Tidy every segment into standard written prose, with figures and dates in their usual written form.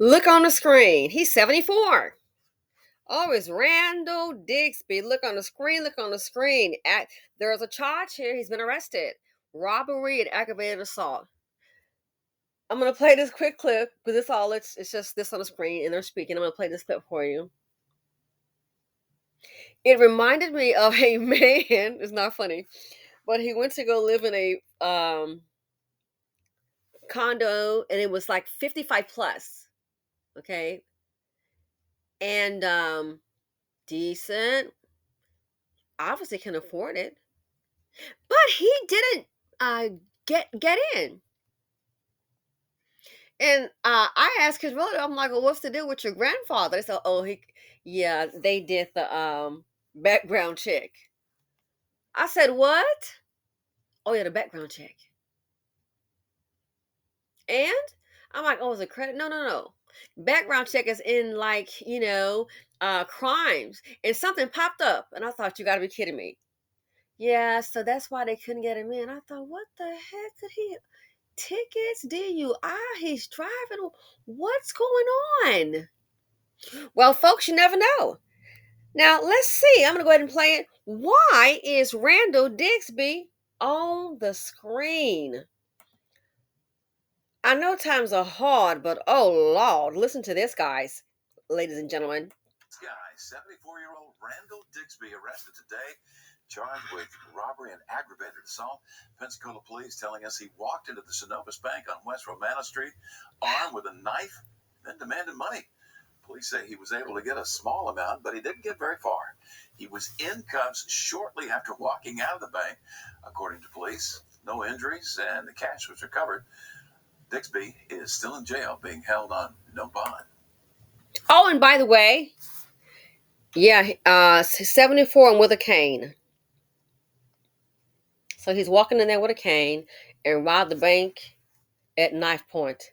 Look on the screen. He's 74. Oh, it's Randall Digby. Look on the screen. Look on the screen. There's a charge here. He's been arrested. Robbery and aggravated assault. I'm gonna play this quick clip because it's just this on the screen and they're speaking. I'm gonna play this clip for you. It reminded me of a man. It's not funny, but he went to go live in a condo and it was like 55 plus. Okay, and decent. Obviously can afford it, but he didn't get in. And I asked his relative, I'm like, well, what's the deal with your grandfather? They said, oh, yeah, they did the background check. I said, what? Oh, yeah, the background check. And I'm like, oh, is it credit? No, no, no. Background check is in like, crimes. And something popped up. And I thought, you got to be kidding me. Yeah, so that's why they couldn't get him in. I thought, what the heck could he? Tickets, DUI, he's driving. What's going on? Well, folks, you never know. Now, let's see. I'm going to go ahead and play it. Why is Randall Digby on the screen? I know times are hard, but oh, Lord. Listen to this, guys, ladies and gentlemen. This guy, 74-year-old Randall Digby, arrested today, charged with robbery and aggravated assault. Pensacola police telling us he walked into the Synovus Bank on West Romana Street, armed with a knife, then demanded money. Police say he was able to get a small amount, but he didn't get very far. He was in cuffs shortly after walking out of the bank, according to police. No injuries, and the cash was recovered. Digby is still in jail, being held on no bond. Oh, and by the way, yeah, 74 and with a cane. So he's walking in there with a cane and robbed the bank at knife point.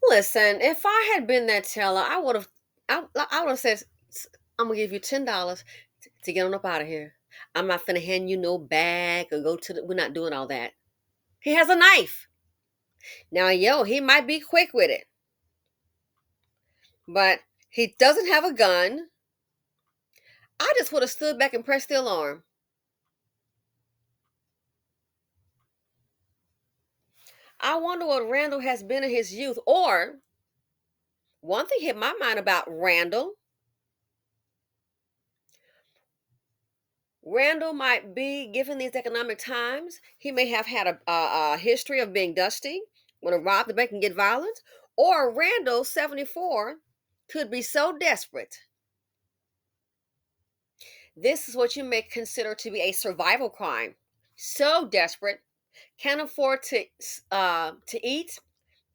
Listen, if I had been that teller, I would have said, I'm gonna give you $10 to get on up out of here. I'm not gonna hand you no bag or go to we're not doing all that. He has a knife. Now, he might be quick with it, but he doesn't have a gun. I just would have stood back and pressed the alarm. I wonder what Randall has been in his youth. Or one thing hit my mind about Randall. Randall might be, given these economic times, he may have had a history of being dusty, want to rob the bank and get violent. Or Randall, 74, could be so desperate. This is what you may consider to be a survival crime. So desperate, can't afford to eat,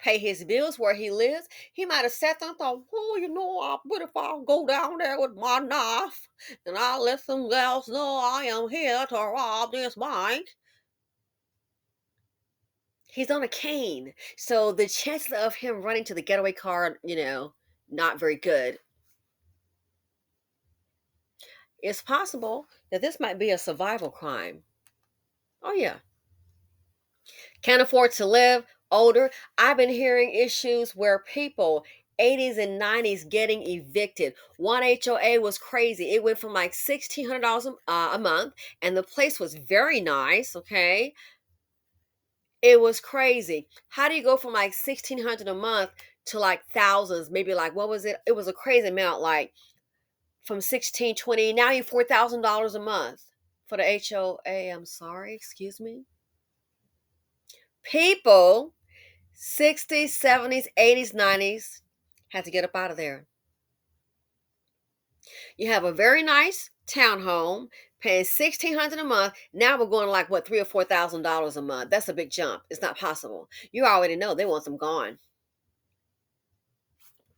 pay his bills where he lives. He might have sat there and thought, what if I go down there with my knife and I let some girls know I am here to rob this bank? He's on a cane, so the chances of him running to the getaway car, not very good. It's possible that this might be a survival crime. Oh, yeah. Can't afford to live, older. I've been hearing issues where people 80s and 90s getting evicted. One HOA was crazy. It went from like $1,600 a month, and the place was very nice. Okay, it was crazy. How do you go from like 1,600 a month to like thousands? Maybe like what was it? It was a crazy amount. Like from 1620, now you're $4,000 a month for the HOA. I'm sorry, excuse me. People 60s, 70s, 80s, 90s had to get up out of there. You have a very nice townhome paying $1,600 a month. Now we're going like what, $3,000 or $4,000 a month. That's a big jump. It's not possible. You already know they want them gone.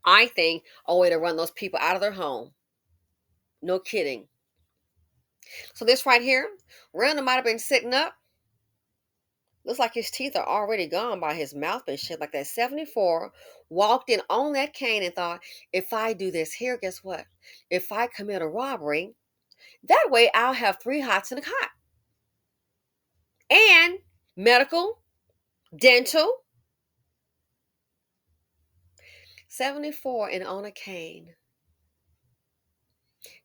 I think a way to run those people out of their home. No kidding. So this right here, Randall might have been sitting up. Looks like his teeth are already gone by his mouth and shit. Like that 74 walked in on that cane and thought, if I do this here, guess what? If I commit a robbery, that way I'll have 3 hots in a cot. And medical, dental, 74 and on a cane.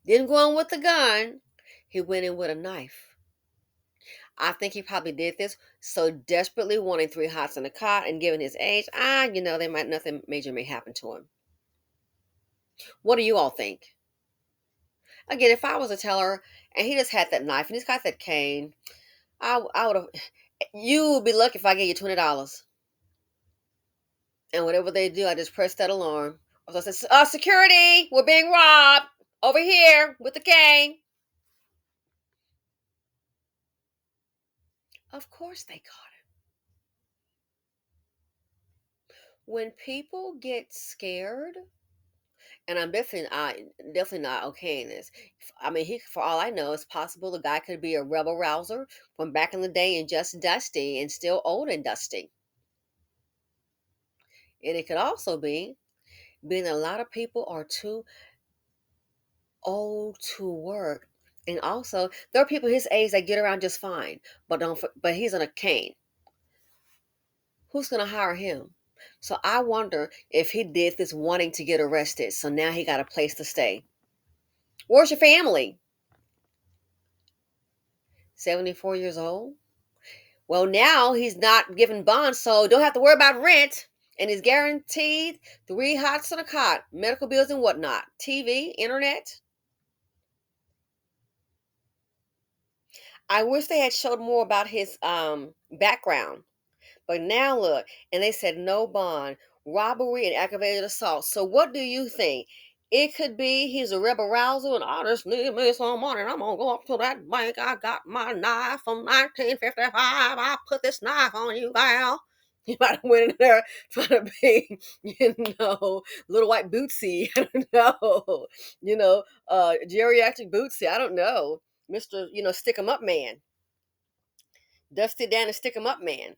Didn't go in with the gun. He went in with a knife. I think he probably did this so desperately wanting three hots in a cot, and given his age, they might nothing major may happen to him. What do you all think? Again, if I was a teller and he just had that knife and he's got that cane, I would have. You would be lucky if I gave you $20. And whatever they do, I just press that alarm. So I said, security, we're being robbed over here with the cane. Of course they caught him. When people get scared, and I'm definitely not okay in this. I mean, for all I know, it's possible the guy could be a rebel rouser from back in the day and just dusty and still old and dusty. And it could also be being a lot of people are too old to work. And also, there are people his age that get around just fine, but he's on a cane. Who's going to hire him? So I wonder if he did this wanting to get arrested. So now he got a place to stay. Where's your family? 74 years old? Well, now he's not giving bonds, so don't have to worry about rent. And he's guaranteed three hots and a cot, medical bills and whatnot, TV, internet. I wish they had showed more about his background. But now look, and they said no bond, robbery, and aggravated assault. So what do you think? It could be he's a rebel rouser and I just need me some money and I'm going to go up to that bank. I got my knife from 1955. I put this knife on you, gal. He might have went in there trying to be, little white bootsy. I don't know. Geriatric bootsy. I don't know. Mr. Stick 'em up man. Dusty Dan and Stick 'em up man.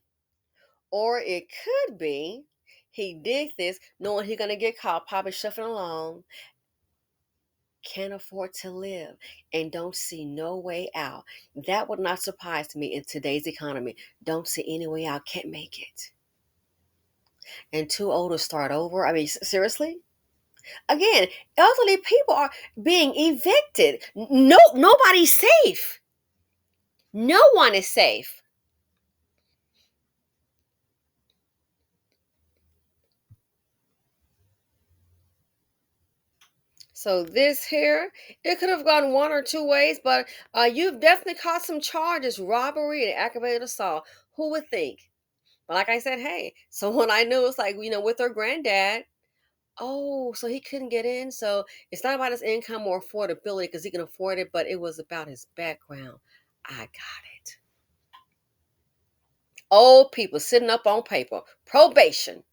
Or it could be he did this knowing he's going to get caught, probably shuffling along, can't afford to live, and don't see no way out. That would not surprise me in today's economy. Don't see any way out, can't make it. And too old to start over. I mean, seriously? Again, elderly people are being evicted. No, nobody's safe. No one is safe. So this here, it could have gone one or two ways, but you've definitely caught some charges: robbery and aggravated assault. Who would think? But like I said, hey, someone I knew was like, with her granddad. Oh, so he couldn't get in. So it's not about his income or affordability because he can afford it, but it was about his background. I got it. Old people sitting up on paper, probation.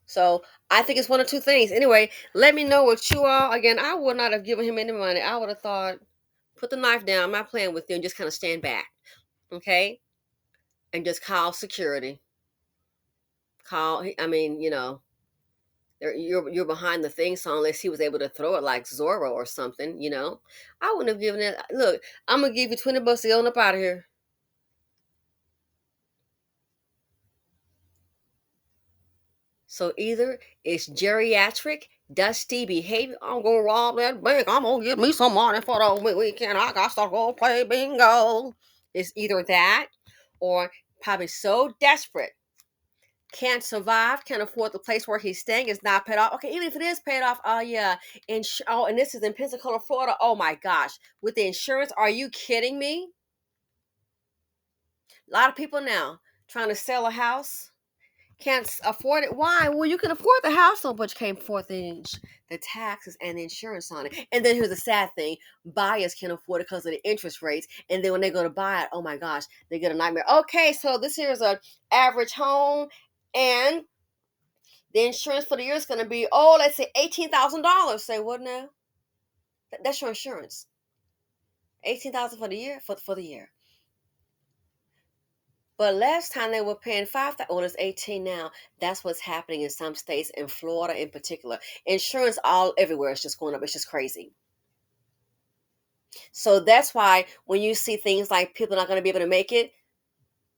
So I think it's one of two things. Anyway, let me know what you all. Again, I would not have given him any money. I would have thought, put the knife down. I'm not playing with you, and just kind of stand back, okay, and just call security. Call. I mean, you're behind the thing, so unless he was able to throw it like Zorro or something, I wouldn't have given it. Look, I'm gonna give you $20 to go up out of here. So either it's geriatric, dusty behavior. I'm gonna rob that bank. I'm gonna get me some money for the weekend. I got to go play bingo. It's either that, or probably so desperate, can't survive, can't afford the place where he's staying. It's not paid off. Okay, even if it is paid off, oh yeah, and this is in Pensacola, Florida. Oh my gosh, with the insurance, are you kidding me? A lot of people now trying to sell a house can't afford it. Why? Well, you can afford the house, so but you can't afford the taxes and the insurance on it. And then here's the sad thing: buyers can't afford it because of the interest rates. And then when they go to buy it, oh my gosh, they get a nightmare. Okay, so this here is a average home, and the insurance for the year is going to be, let's say $18,000. Say what now? That's your insurance. 18,000 for the year for the year. But last time they were paying 5,000. Well, it's 18 now. That's what's happening in some states, in Florida in particular. Insurance all everywhere is just going up. It's just crazy. So that's why when you see things like people not going to be able to make it,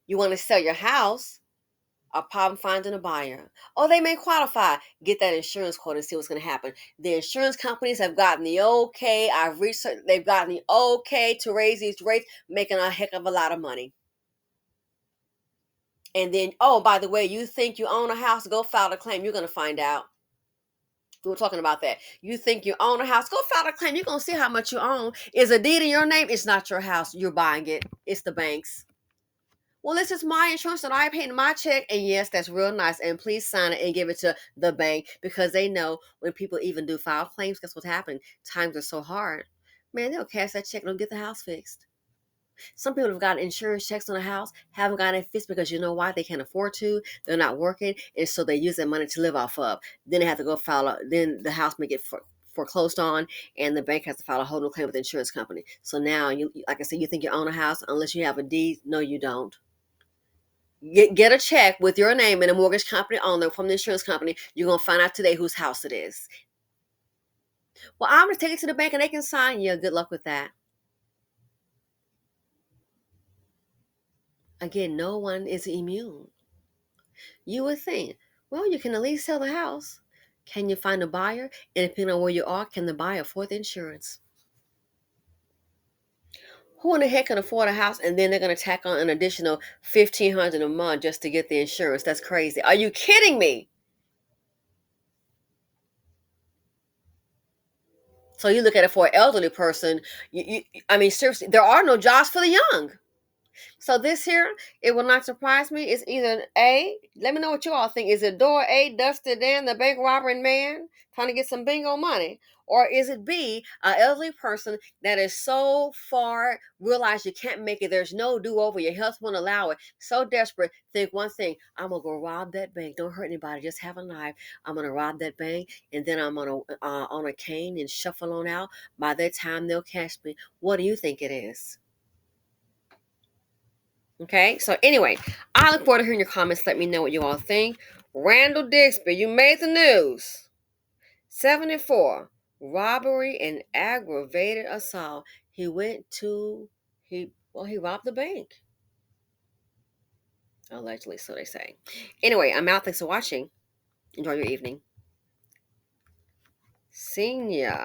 you want to sell your house. a problem finding a buyer. Oh, they may qualify. Get that insurance quote and see what's going to happen. The insurance companies have gotten the okay. I've researched. They've gotten the okay to raise these rates, making a heck of a lot of money. And then, oh, by the way, you think you own a house? Go file a claim. You're going to find out. We were talking about that. You think you own a house? Go file a claim. You're going to see how much you own. Is a deed in your name? It's not your house. You're buying it. It's the bank's. Well, this is my insurance that I paid in my check. And yes, that's real nice. And please sign it and give it to the bank because they know when people even do file claims, guess what's happening? Times are so hard. Man, they'll cash that check and they'll get the house fixed. Some people have gotten insurance checks on a house, haven't gotten it fixed because you know why? They can't afford to. They're not working. And so they use that money to live off of. Then they have to go then the house may get foreclosed on and the bank has to file a whole new claim with the insurance company. So now, you, like I said, you think you own a house unless you have a deed. No, you don't. Get a check with your name and a mortgage company on there from the insurance company. You're going to find out today whose house it is. Well, I'm going to take it to the bank and they can sign. Yeah, good luck with that. Again, no one is immune. You would think, well, you can at least sell the house. Can you find a buyer? And depending on where you are, can the buyer afford the insurance? Who in the heck can afford a house and then they're going to tack on an additional $1,500 a month just to get the insurance? That's crazy. Are you kidding me? So you look at it for an elderly person. I mean, seriously, there are no jobs for the young. So this here, it will not surprise me. It's either A, let me know what you all think. Is it door A, Dusty Dan, the bank robbing man, trying to get some bingo money? Or is it B, an elderly person that is so far, realize you can't make it, there's no do-over, your health won't allow it, so desperate, think one thing, I'm going to go rob that bank. Don't hurt anybody, just have a knife. I'm going to rob that bank, and then I'm going to, on a cane and shuffle on out. By that time, they'll catch me. What do you think it is? Okay, so anyway, I look forward to hearing your comments. Let me know what you all think. Randall Dixby, you made the news. 74, robbery and aggravated assault. He went to, he robbed the bank. Allegedly, so they say. Anyway, I'm out. Thanks for watching. Enjoy your evening. See ya.